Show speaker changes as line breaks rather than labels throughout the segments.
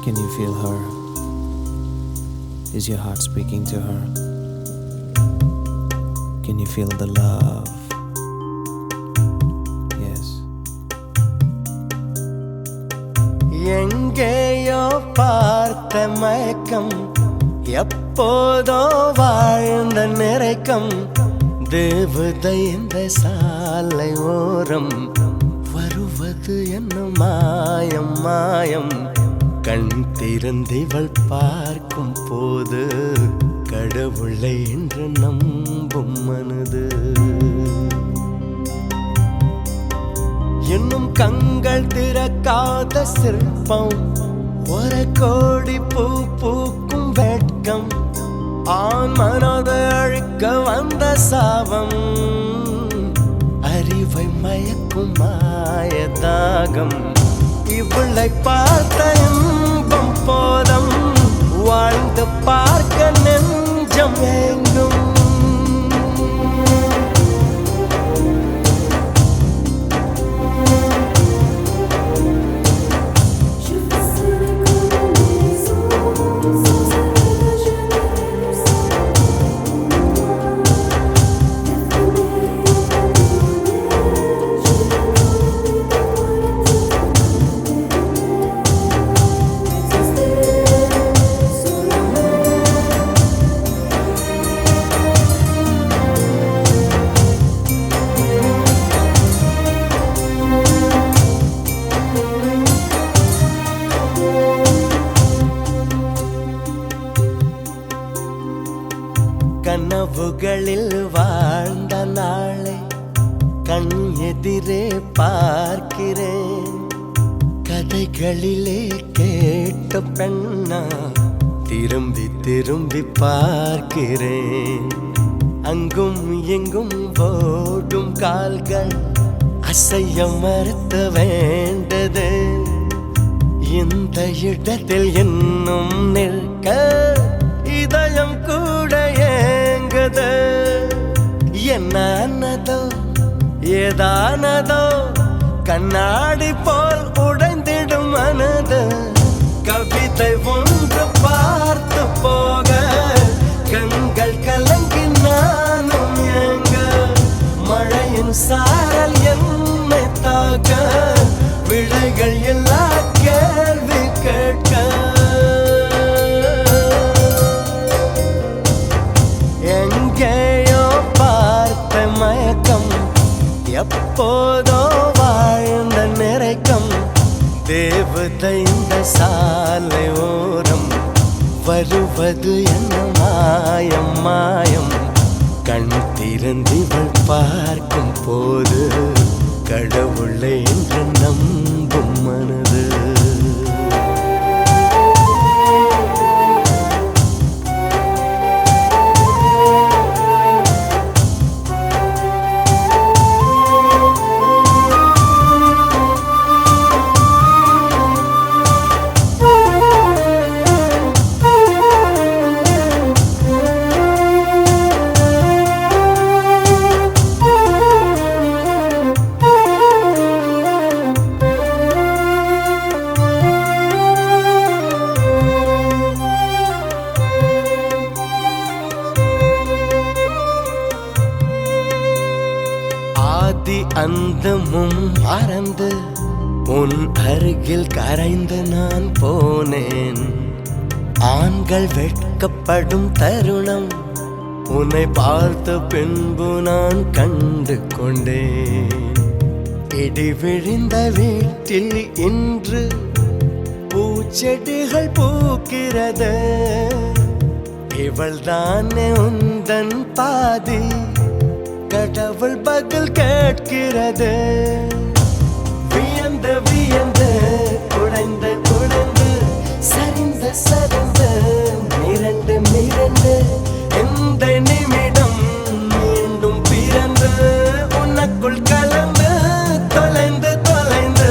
Can you feel her? Is your heart speaking to her? Can you feel the love? Yes.
எங்கேயோ பார்த்த மயக்கம், எப்போதோ வாழ்ந்த நிறைக்கம், தேவதை இந்த சாலை ஓரம் வருவது என்ன மாயம் மாயம். கண் திறந்திவள் பார்க்கும் போது கடவுளை என்று நம்பும் மனது. இன்னும் கண்கள் திறக்காத சிற்பம், ஒரு கோடி பூ பூக்கும் வெட்கம், ஆண் மனதை அழிக்க வந்த சாபம், அறிவை மயக்கும் மாயதாகம். இவளை பார்த்த இன்பம் போதும், வாழ்ந்து பார்க்க நெஞ்சம் ஏங்கும். கனவுகளில் வாழ்ந்த நாளை கண் எதிரே பார்க்கிறேன். கதைகளிலே கேட்ட பெண்ணா திரும்பி திரும்பி பார்க்கிறேன். அங்கும் எங்கும் ஓடும் கால்கள் அசைய மறுத்த வேண்டது. இந்த இடத்தில் இன்னும் நிற்க இதயம் கூட ஏங்குது. என்னதோ ஏதானதோ கண்ணாடி போல் உடைந்திடும் மனது. கவிதை ஒன்று பார்த்து போக கண்கள் கலங்கி நானும் ஏங்க. மழையின் சாரல் என்னை தாக்க விடைகள் எல்லா கேள்வி கேட்க. எங்கேயோ பார்த்த மயக்கம், எப்போதோ வாழ்ந்த நிறைக்கம், தேவதை இந்த சாலை ஓரம் வருவது என்ன மாயம் மாயம். கண் திறந்திவள் பார்க்கும் போது கடவுளை என்று நம்பும் மனது. அந்தமும் மறந்து உன் அருகில் கரைந்து நான் போனேன். ஆண்கள் வெட்கப்படும் தருணம் உன்னை பார்த்த பின்பு நான் கண்டு கொண்டேன். இடி விழுந்த வீட்டில் இன்று பூச்செடிகள் பூக்கிறது. இவள் தானே உந்தன் பாதி, கடவுள் பதில் கேட்கிறது. வியந்து வியந்து குடைந்து குடைந்து சரிந்து சரிந்து மிரண்டு மிரண்டு இந்த நிமிடம் மீண்டும் பிறந்து உனக்குள் கலந்து தொலைந்து தொலைந்து.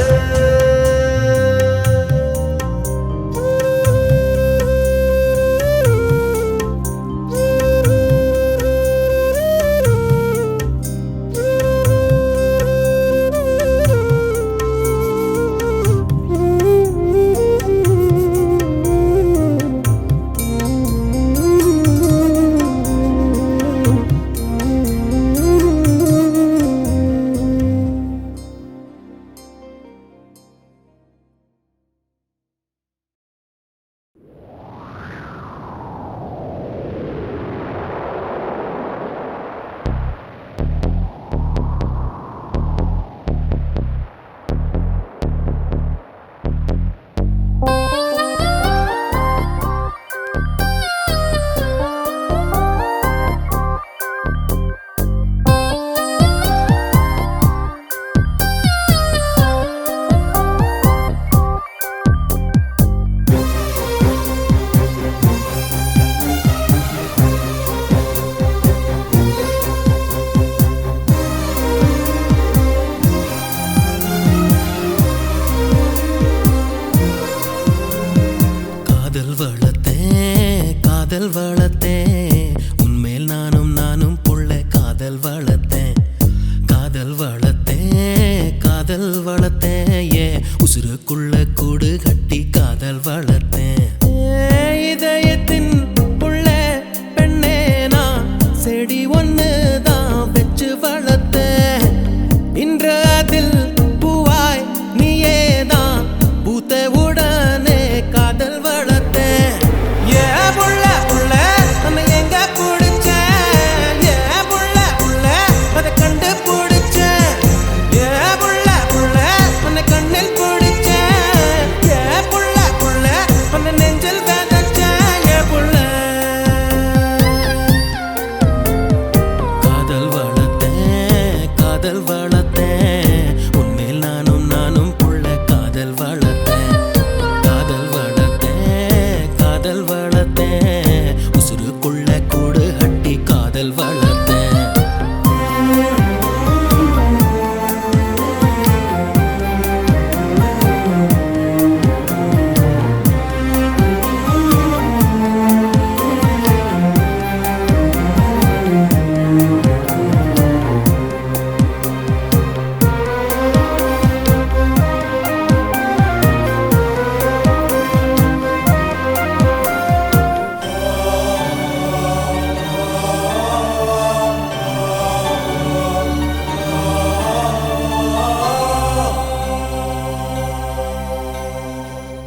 காதல் வளர்த்தேன் காதல் வளர்த்தேன் ஏன் உசுருக்குள்ள கூடு கட்டி காதல் வளர்த்தேன் இதயத்தின் உள்ள பெண்ணே நான் செடி ஒன்று தான் வச்சு வளர்த்தேன் இன்று அதில் பூவாய் நீயே தான் பூத்த உடனே காதல் வளர்த்தேன் ஏ புள்ள புள்ள உன்னை எங்க பிடிச்சேன் ஏ புள்ள புள்ள அதை கண்டு பிடிச்சேன் ஏ புள்ள புள்ள உன்னை கண்ணில் பிடிச்சேன் ஏ புள்ள புள்ள உன்னை நெஞ்சில் விதைச்சேன் ஏ புள்ள காதல் வளர்த்தேன் காதல் வளர்த்தேன் உன்மேல் நானும் புள்ள காதல் வளர்த்தேன் காதல் வளர்த்தேன் காதல் வளர்த்தேன் உசுருக்குள்ள கூடு கட்டி காதல் வளர்த்தேன்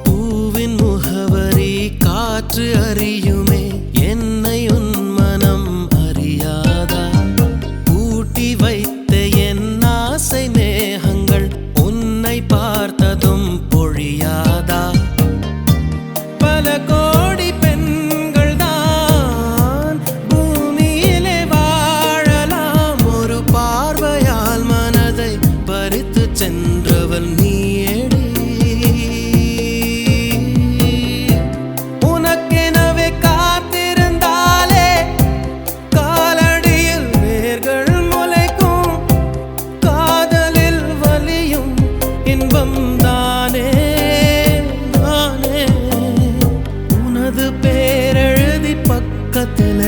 பூவின் முகவரி காற்று அறியுமே என்னை உன் மனம் அறியாதா பூட்டி வைத்த என் ஆசை மேகங்கள் உன்னை பார்த்ததும் பொழியாதா பல கோடி பெண்கள் தான் பூமியிலே வாழலாம் ஒரு பார்வையால் மனதை பறித்து சென்றவள் நீயேடி உனக்கெனவே காத்திருந்தாலே காலடியில் வேர்கள் முளைக்கும் காதலில் வலியும் இன்பம் தானே தானே உனது பேரெழுதி பக்கத்துல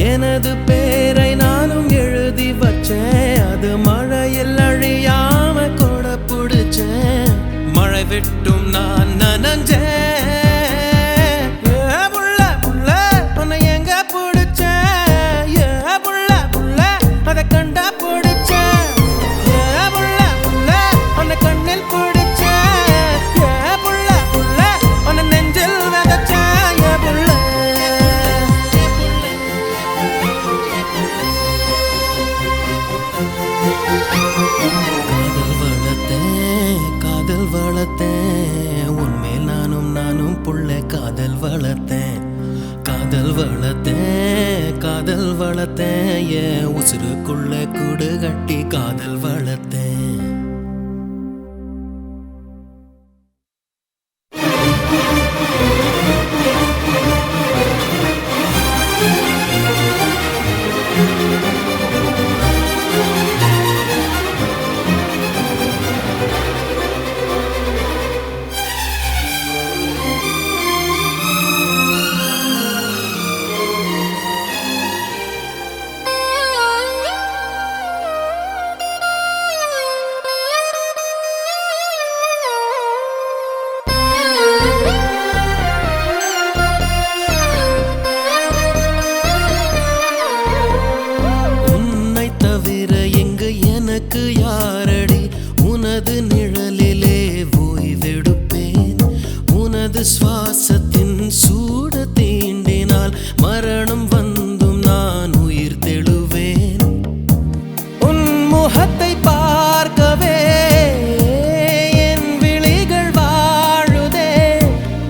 எனது பேரை நானும் எழுதி வச்சேன் அது மழையில் அழியாம கொடை பிடிச்சேன் மழை விட்டும் நான் நனஞ்சேன் ஏ புள்ள புள்ள உன்னை எங்க பிடிச்சேன் ஏ புள்ள புள்ள அதை கண்டா பிடிச்சேன் ஏ புள்ள புள்ள உன்னை கண்ணில் பிடிச்சேன் ஏ புள்ள புள்ள உன்னை நெஞ்சில் விதைச்சேன் ஏ புள்ள காதல் வளர்த்தேன் காதல் வளர்த்தேன் உன்மேல் நானும் புள்ள காதல் வளர்த்தேன் காதல் வளர்த்தேன் காதல் வளர்த்தேன் ஏன் உசுருக்குள்ள கூடு கட்டி காதல் வளர்த்தேன் எனக்கு யாரடி உனது நிழலிலே ஓய்வெடுப்பேன் உனது சுவாசத்தின் சூடு தீண்டினால் மரணம் வந்தும் நான் உயிர் தெழுவேன் உன் முகத்தை பார்க்கவே என் விழிகள் வாழுதே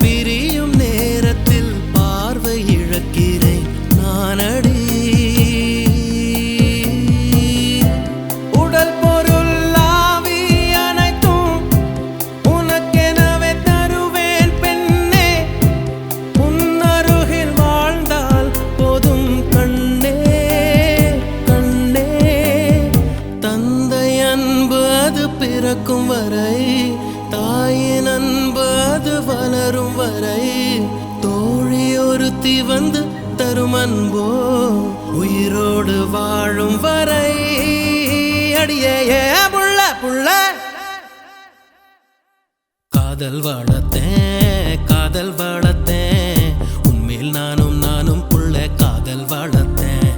பிரியும் நேரத்தில் பார்வை இழக்கிறேன் நானடி பிறக்கும் வரை தாயின் அன்பு அது வளரும் வரை தோழி ஒருத்தி வந்து தரும் அன்போ உயிரோடு வாழும் வரை அடியே ஏ புள்ள புள்ள காதல் வளர்த்தேன் காதல் வளர்த்தேன் உன்மேல் நானும் புள்ள காதல் வளர்த்தேன்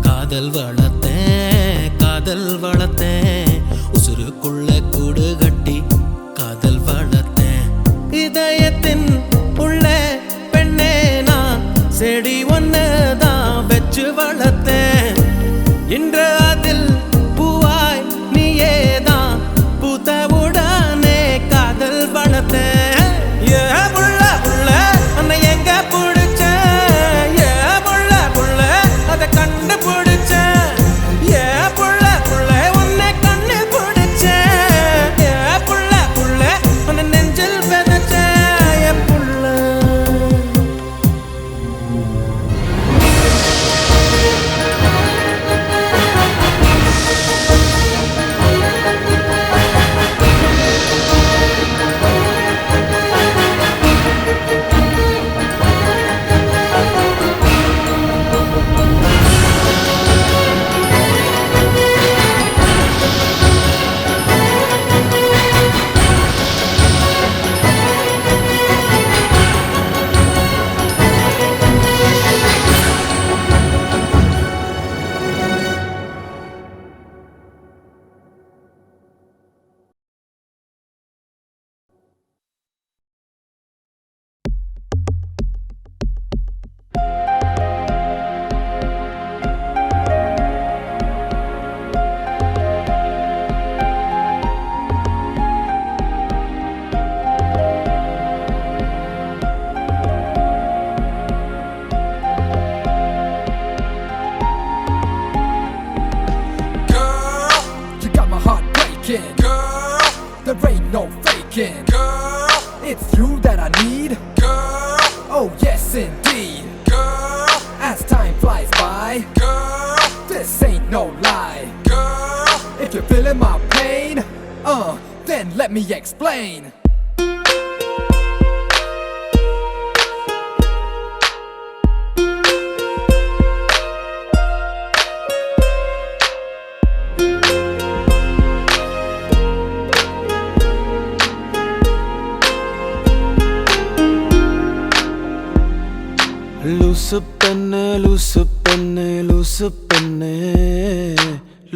காதல் வளர்த்தேன் காதல் வளர்த்தேன் உசுருக்குள்ள கூடு கட்டி காதல் வளர்த்தேன் இதயத்தின் உள்ள பெண்ணே நான் செடி ஒன்னுதான் வச்சு வளர்த்தேன் இன்று அதில் பூவாய் நீயேதான் பூத்தவுடனே காதல் வளர்த்தேன் ஏ புள்ள புள்ள உன்னை எங்க பிடிச்ச ஏ புள்ள புள்ள அதை கண்டுபிடிச்ச ஏ புள்ள புள்ள உன்னை கண்ணு பிடிச்ச ஏ புள்ள புள்ள உன்னை நெஞ்சில் விதைச்ச ஏ புள்ள
Girl, there ain't no faking. Girl, it's you that I need. Girl, oh yes indeed. Girl, as time flies by. Girl, this ain't no lie. Girl, if you're feeling my pain, then let me explain.
லூசு பெண்ணு லூசு பெண்ணு லூசு பெண்ணு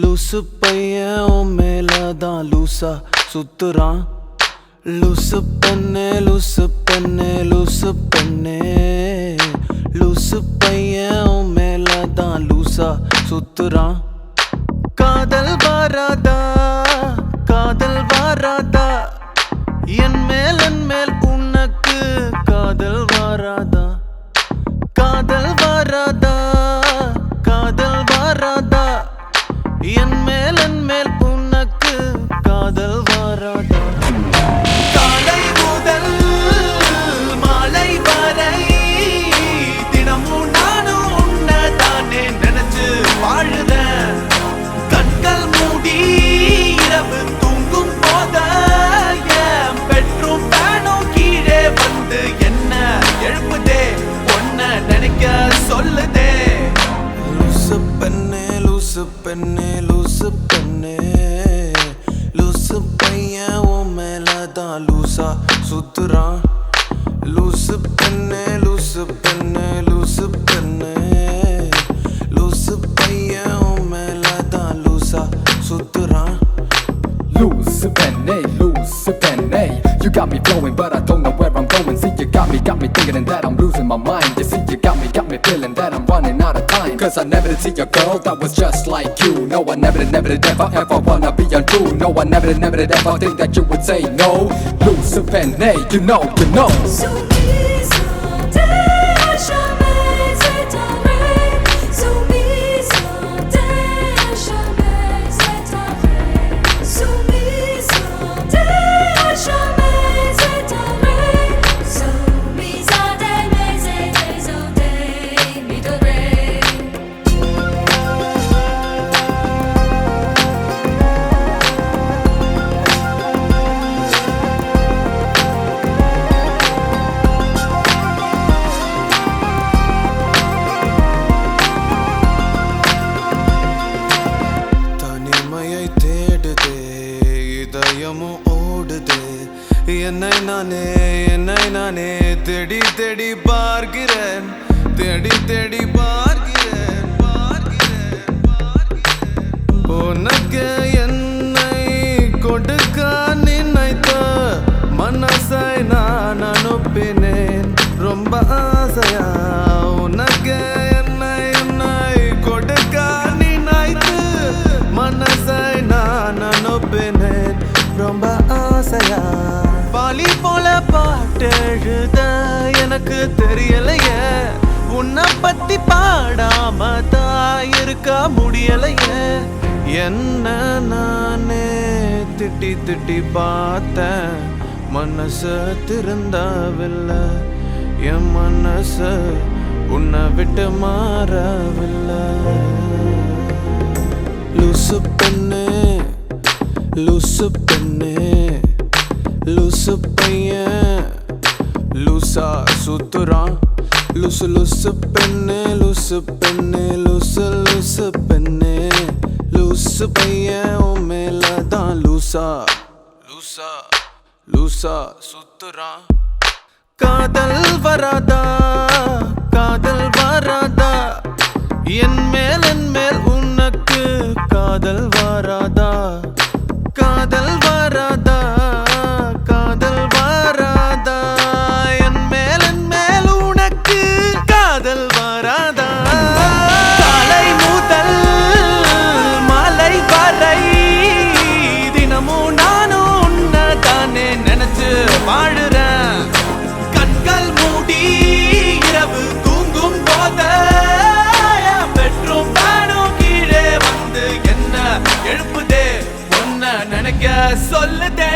லூசு பையன் உன் மேலதான் லூசா சுத்துறான் லூசு பெண்ணு லூசு பெண்ணு லூசு பெண்ணு லூசு பையன் உன் மேலதான் லூசா சுத்துறான் காதல் வராதா காதல் வராதா என் மேல் உனக்கு காதல் வராதா காதல் வராதா காதல் வராதா என் மேல் உனக்கு காதல் வராதா காலை முதல் மாலை வரை தினமும் நானும் உன்னதானே நினைச்சு வாழுதேன் கண்கள் மூடி இரவு தூங்கும் போத என் பெட்ரூம் ஃபேனும் கீழே வந்து என்ன எழுப்புதே நினைக்க சொல்லுதே லூசு பெண்ணே லூசு பெண்ணே லூசு பெண்ணே லூசு பையன் உன் மேலதான் லூசா சுத்துறான் லூசு பெண்ணே லூசு பெண்ணே லூசு பெண்ணே லூசு பையன் உன் மேலதான் லூசா சுத்துறான்
Loose penny, you got me flowing, but I don't know where I'm going. See, you got me thinking that I'm losing my mind. You see, you got me feeling that I'm running out of time. Cause I never did see a girl that was just like you. No, I never did ever wanna be untrue. No, I never did ever think that you would say no. Loose penny, you know.
என்னை நானே தேடி தேடி பார்க்கிறேன் தேடி தேடி பார்க்கிறேன் உனக்கு என்னை கொடுக்க நினைத்த மனசை நான் அனுப்பினேன் ரொம்ப ஆசையா உனக்கு என்னை கொடுக்க நினைத்து மனசை நான் அனுப்பினேன் ரொம்ப ஆசையா பாலி போல பாட்டு எழுத எனக்கு தெரியலையே உன்னை பத்தி பாடாம தான் இருக்க முடியலையே என்ன நானே திட்டி திட்டி பார்த்தேன் மனசு திருந்தவில்லை என் மனசு உன்னை விட்டு மாறவில்லை லூசு பெண்ணே லூசு பெண்ணே லூசு பையன் லூசா சுத்துறான் லூசு லூசு பெண்ணே லூசு பெண்ணே லூசு லூசு பெண்ணே லூசு பையன் உன் மேலதான் லூசா லூசா லூசா சுத்துறான் காதல் வராதா காதல் வராதா என் மேல் உனக்கு காதல் வராதா காதல் வராதா காதல் வராதா என் மேல் உனக்கு காதல் வராதா காலை முதல் மாலை வரை தினமும் நானும் உன்னை தானே நினைச்சு வாழுறேன் கண்கள் மூடி இரவு தூங்கும் போது பெட்ரூம் பாடும் கீழே வந்து என்ன எழுப்புதே ஒன்ன நினைக்க சொல்லுதே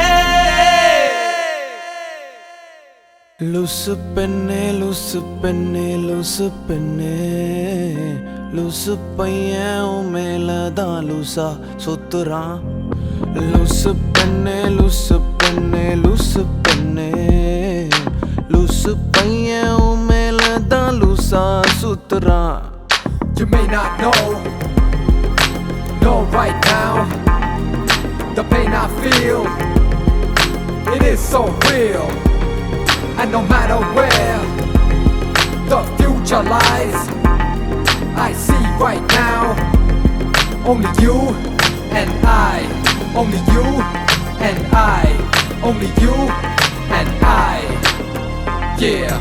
லூசு பெண்ணே லூசு பெண்ணே லூசு பெண்ணே லூசு பையன் உன் மேலதான் லூசா சுத்துறான் லூசு பெண்ணே லூசு பெண்ணே லூசு பெண்ணே லூசு பையன் உன் மேலதான் லூசா சுத்துறான்
You may not know right now the pain I feel, it is so real. And no matter where the future lies, I see right now only you and I, only you and I, only you and I, yeah.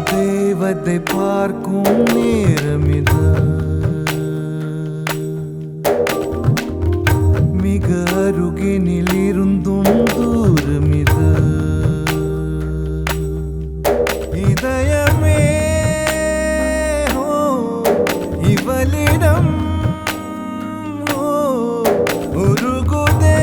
தேவதை பார்க்கும் நேரமிது மிக அருகினில் இருந்தும் தூரமிது இதயமே இவளிடம் உருகுதே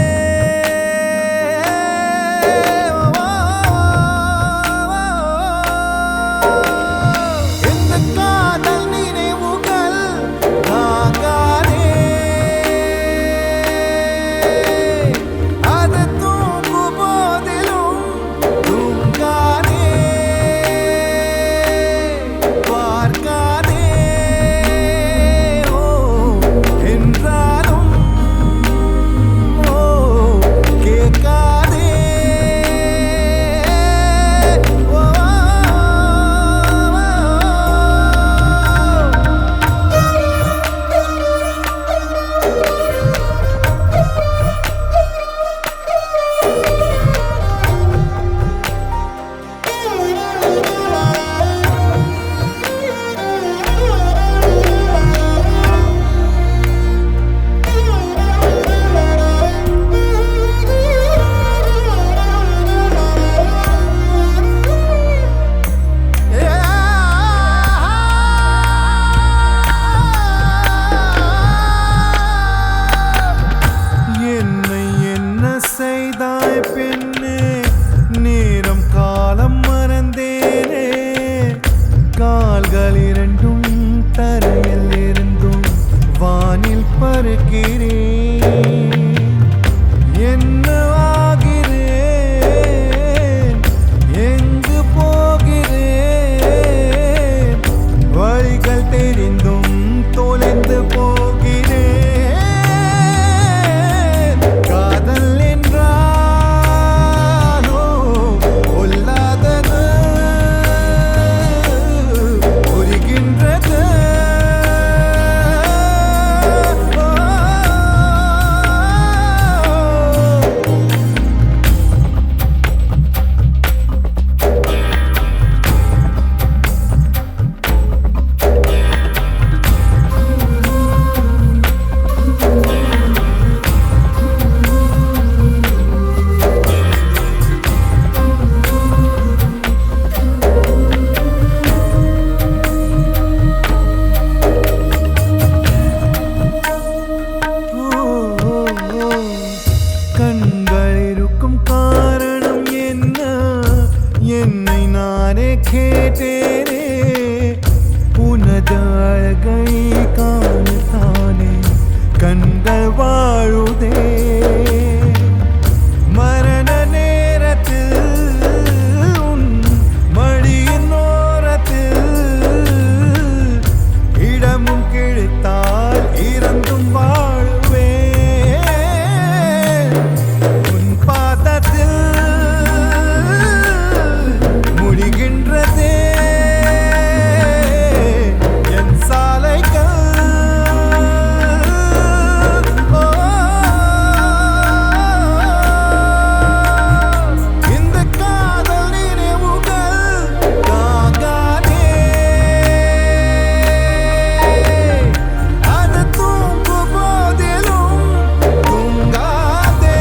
பெண்ணே நேரம் காலம் மறந்தேனே கால்கள் இரண்டும் தரையில் இருந்தும் வானில் பறக்கிறேன் என்ன ஆகிறேன் எங்கு போகிறேன் வழிகள் தெரிந்தும் தொலைந்து போகிறேன் காதல் என்றானோ கொல்லாதது புரிகின்றது கண்கள் இருக்கும் காரணம் என்ன என்னை நானே கேட்டேனே உனது அழகை காணத்தானே கண்கள் வாழுதே மரண நேரத்தில் உன் மடியின் ஓரத்தில் இடமும் கிழித்தால் இறந்தும் வாழ்வேன் உன் பாதத்தில் முடிகின்றதே என் சாலைகள் இந்த காதல் நினைவுகள் தாங்காதே அது தூங்கும் போதிலும் தூங்காதே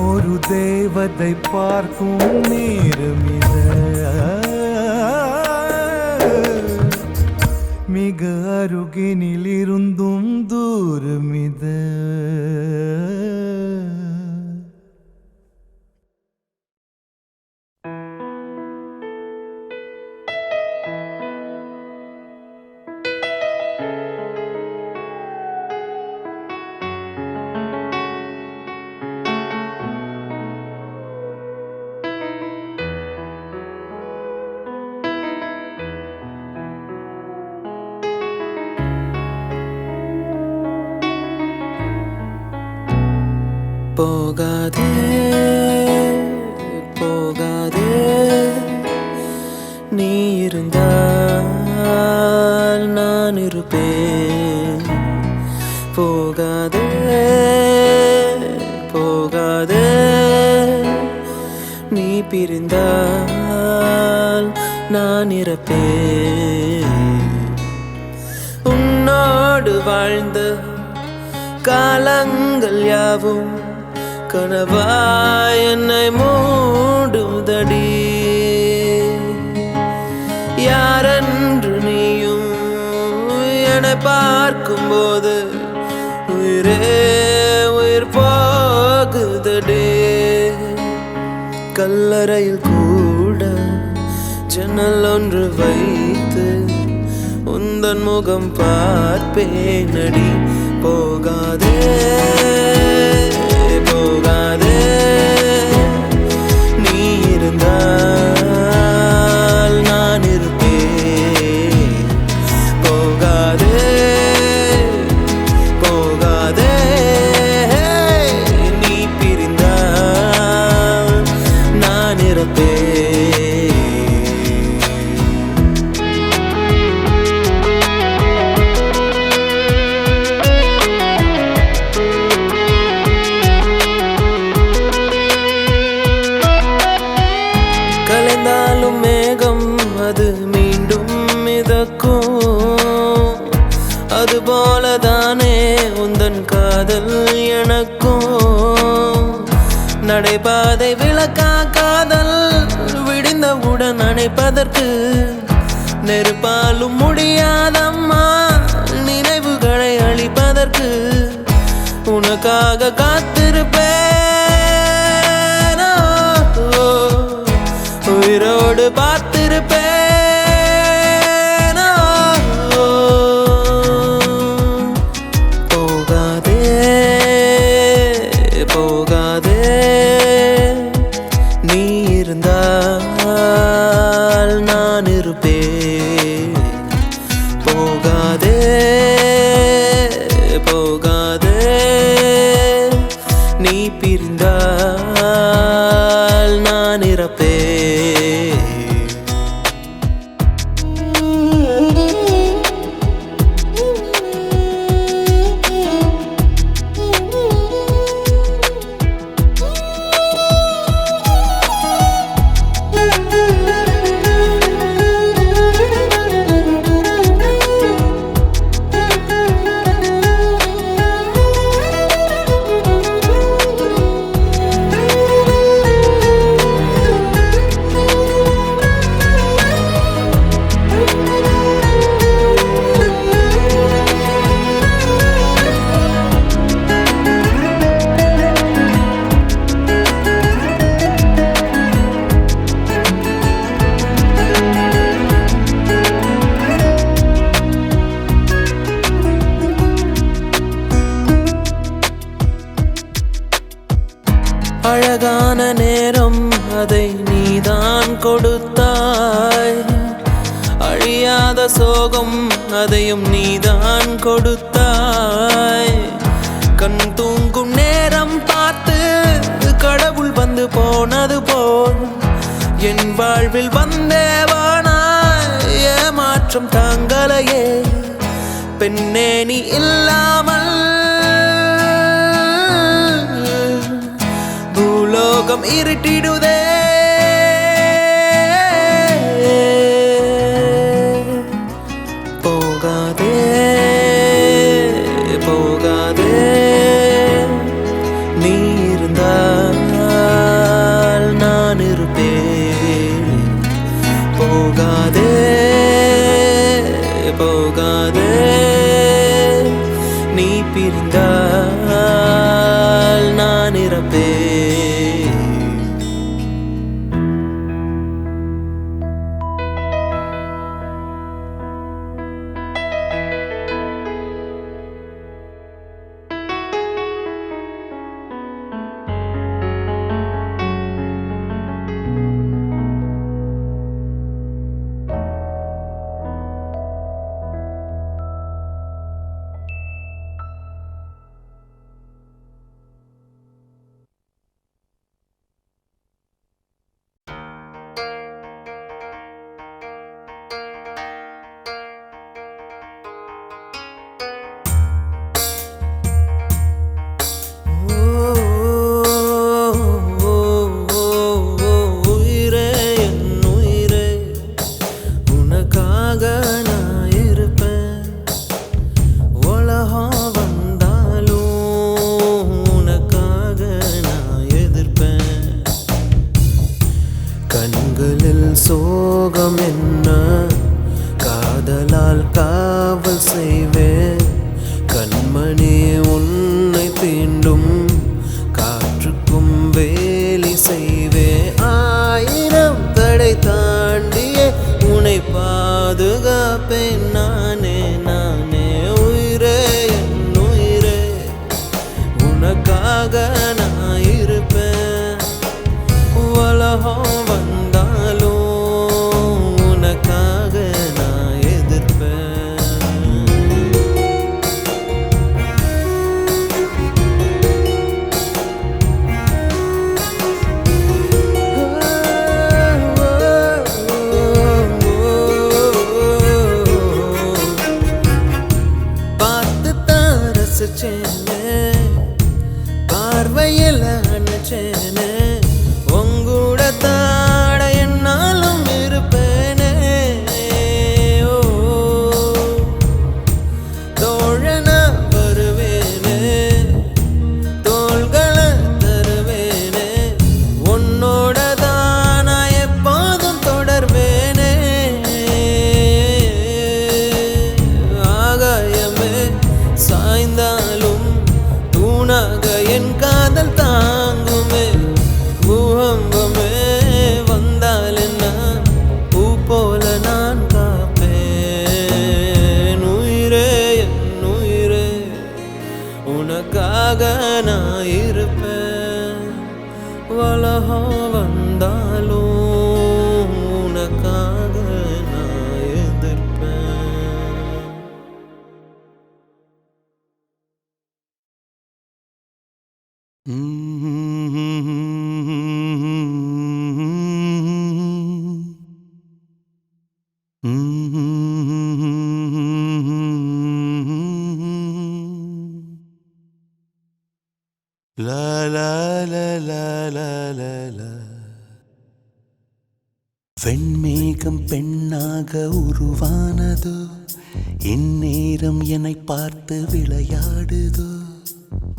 ஒரு தேவதை பார்க்கும் நேரம் மிக அருகினில் இருந்தும் தூரமிது
போகாதே போகாதே நீ இருந்தால் நான் இருப்பேன் போகாதே போகாதே நீ பிரிந்தால் நான் இறப்பேன் உன்னோடு வாழ்ந்த காலங்கள் யாவும் கனவாய் என்னை மூடுதடி யாரென்று நீயும் என்னை பார்க்கும்போது உயிரே உயிர் போகுதடி கல்லறையில் கூட ஜன்னல் ஒன்று வைத்து உந்தன் முகம் பார்ப்பேனடி போகாதே போகாதே நீ இருந்தால் நான் இருப்பேன் போகாதே போகாதே நீ பிரிந்தால் நான் இருப்பேன் காதல் எனக்கும் நடைபாதை விளக்கா காதல் விடிந்தவுடன் அணைப்பதற்கு நெருப்பாலும் முடியாதம்மா நினைவுகளை அழிப்பதற்கு உனக்காக காத்திருப்பேன் உயிரோடு பார்த்திருப்பேன் போகாதே போகாதே நீ இருந்தால் நான் இருப்பேன் போகாதே போகாதே நீ பிரிந்தால் நான் இறப்பேன் அழகான நேரம் அதை நீதான் கொடுத்தாய் அழியாத சோகம் அதையும் நீதான் கொடுத்தாய் கண் தூங்கும் நேரம் பார்த்து கடவுள் வந்து போனது போல் என் வாழ்வில் வந்தேவானாய் ஏமாற்றம் தாங்களையே பெண்ணே நீ இல்லாமல் பூலோகம் இருட்டிடுதே போகாதே போகாதே நீ இருந்தால் நான் இருப்பேன் போகாதே போகாதே நீ பிரிந்தால் நான் இறப்பேன் சோகம் என்ன காதலால் காவல் செய்வேன் கண்மணி உன்னை தீண்டும் காற்றுக்கும் வேலி செய்வேன் ஆயிரம் தடை தாண்டியே உன்னை பாதுகாப்பேன் நானே நானே உயிரே என் உயிரே உனக்காக நான் இருப்பேன் உலகம் பார்வையில் அணைச்சேனே உங்கூட தாட என்னாலும் இருப்பேனே ஓ தோழனா வருவேனே உன்னாக என் காதல் தாங்குமே பூகம்பமே வந்தால் என்ன பூ போல நான் காப்பேன் உயிரே என் உயிரே உனக்காக நான் இருப்பேன் வலகம் வந்தாலும் உனக்காக நான் எதிர்ப்பேன்
La la la la la la la. வெண்மேகம் பெண்ணாக உருவானதோ இந்நேரம் என்னை பார்த்து விளையாடுதோ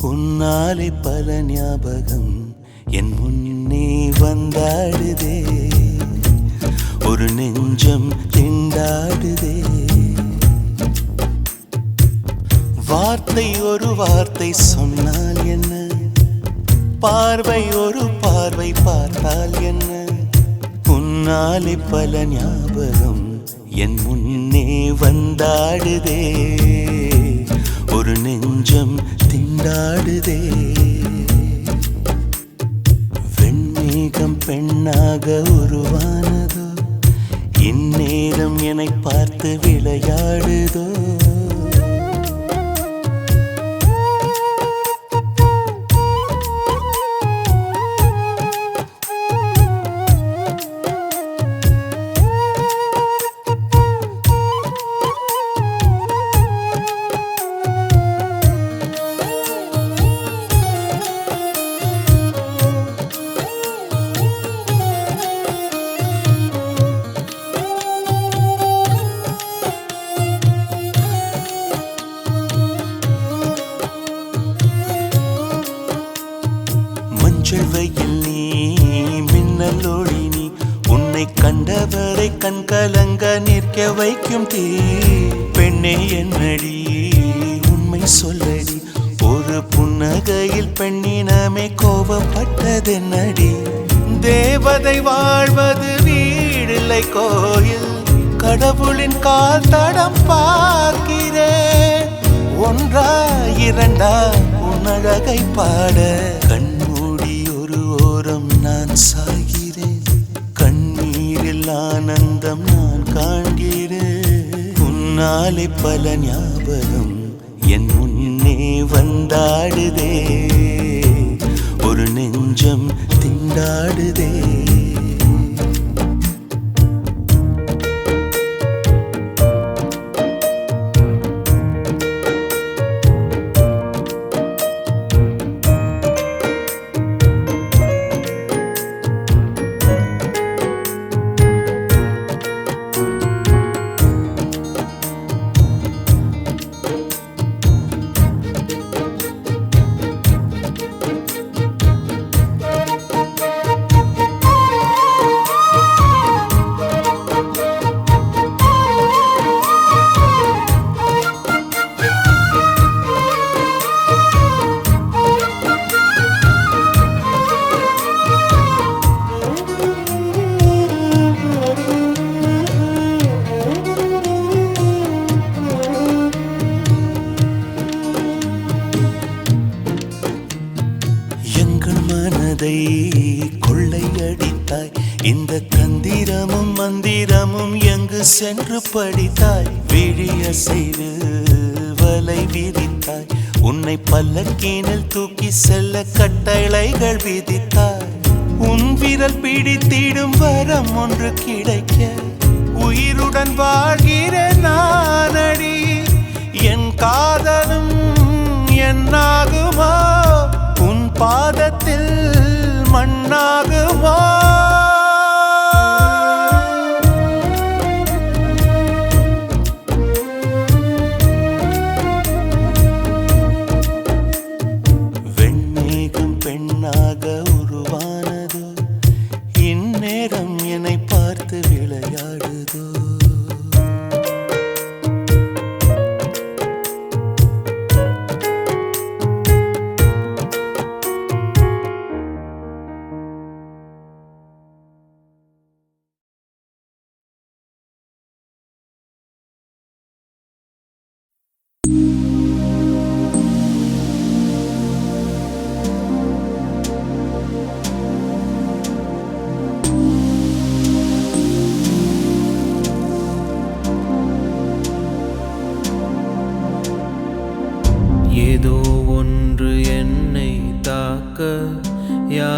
உன்னாலே பல ஞாபகம் என் முன்னே வந்தாடுதே ஒரு நெஞ்சம் திண்டாடுதே வார்த்தை ஒரு வார்த்தை சொன்னால் என்ன பார்வை ஒரு பார்வை பார்த்தால் என்ன உன்னாலே பல ஞாபகம் என் முன்னே வந்தாடுதே ஒரு நெஞ்சம் திண்டாடுதே வெண்மேகம் பெண்ணாக உருவானதோ இந்நேரம் என்னை பார்த்து விளையாடுதோ வெயில் நீ மின்னலோடி நீ உன்னை கண்டவரை கண்கலங்க நிற்க வைக்கும் தீ பெண்ணே என்னடி உண்மை சொல்லடி ஒரு புன்னகையில் பெண்ணினமே கோபப்பட்டதென்னடி தேவதை வாழ்வது வீடில்லை கோயில் கடவுளின் கால் தடம் பார்க்கிறேன் ஒன்றா இரண்டா உன்னழகை பாட கண்மூடி ஒரு ஓரம் நான் சாகிறேன் கண்ணீரில் ஆனந்தம் நான் காண்கிறேன் உன்னாலே பல ஞாபகம் என் முன்னே வந்தாடுதே ஒரு நெஞ்சம் திண்டாடுதே கொள்ளையடித்தாய் இந்த தந்திரமும் மந்திரமும் எங்கு சென்று படித்தாய் விழிய செய்து வலை விதித்தாய் உன்னை பல்லக்கீனில் தூக்கி செல்ல கட்டளைகள் விதித்தாய் உன் விரல் பிடித்திடும் வரம் ஒன்று கிடைக்க உயிருடன் வாழ்கிற நானடி என் காதலும் என்னாகுமா உன் பாதத்தில் மண்ணாகுமா வெண்மேகம் பெண்ணாக உருவானதோ இந்நேரம் என்னை பார்த்து விளையாடுதோ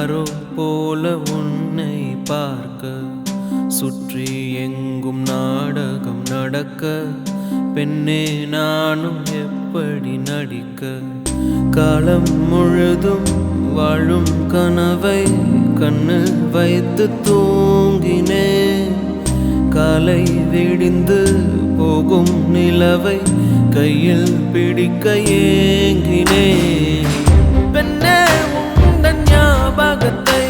யாரோ போல உன்னை பார்க்க சுற்றி எங்கும் நாடகம் நடக்க பெண்ணே நானும் எப்படி நடிக்க காலம் முழுதும் வாழும் கனவை கண்ணு வைத்து தூங்கினேன் காலை விடிந்து போகும் நிலவை கையில் பிடிக்க ஏங்கினேன் பெண்ணே உந்தன் ஞாபகத்தை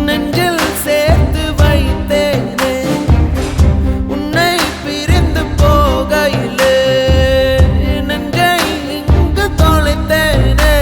நெஞ்சில் சேர்த்து வைத்தேனே உன்னை பிரிந்து போகையிலே நெஞ்சை இங்கு தொலைத்தேனே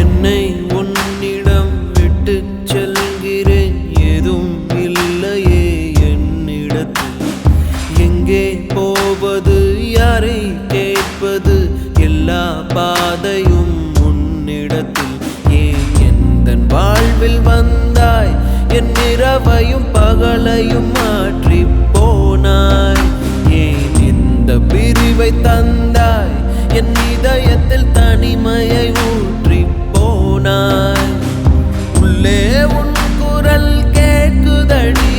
என்னை உன்னிடம் விட்டு செல்கிறேன் ஏதும் இல்லையே என்னிடத்தில் எங்கே போவது யாரை கேட்பது எல்லா பாதையும் உன்னிடத்தில் ஏன் எந்தன் வாழ்வில் வந்தாய் என் இரவையும் பகலையும் மாற்றி போனாய் ஏன் இந்த பிரிவை தந்தாய் என் இதயத்தில் தனிமையை ஊற்றி போனாய் உள்ளே உன் குரல் கேட்குதடி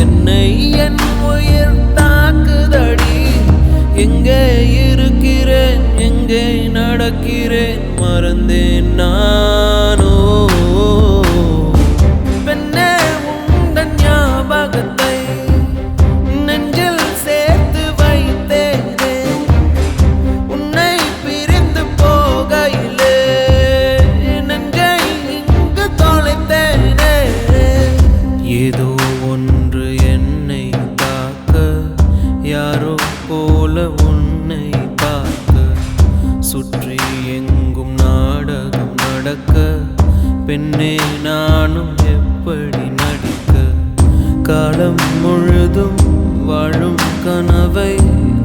என்னை என் உயிர் தாக்குதடி எங்கே இருக்கிறேன் எங்கே நடக்கிறேன் மறந்தேன் நானோ பெண்ணே உந்தன் ஞாபகத்தை நெஞ்சில் சேர்த்து வைத்தேனே உன்னை பிரிந்து போகையிலே நெஞ்சை இங்கு தொலைத்தேனே ஏதோ ஒன்று என்னை தாக்க யாரோ போல உன்னை பார்க்க சுற்றி எங்கும் நாடகம் நடக்க பெண்ணே நானும் எப்படி நடிக்க காலம் முழுதும் வாழும் கனவை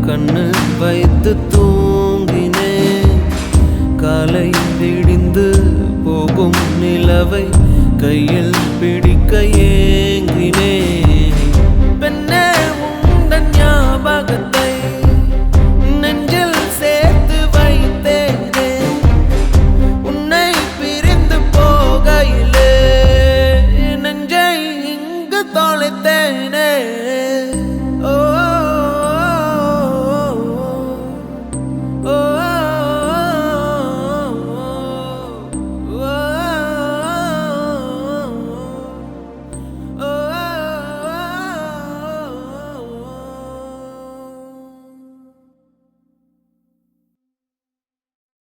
கண்ணு வைத்து தூங்கினேன் காலை விடிந்து போகும் நிலவை கையில் பிடிக்க ஏங்கினேன் பெண்ணே உந்தன் ஞாபகத்தை நெஞ்சில் சேர்த்து வைத்தேனே உன்னை பிரிந்து போகையிலே நெஞ்சை இங்கு தொலைத்தேனே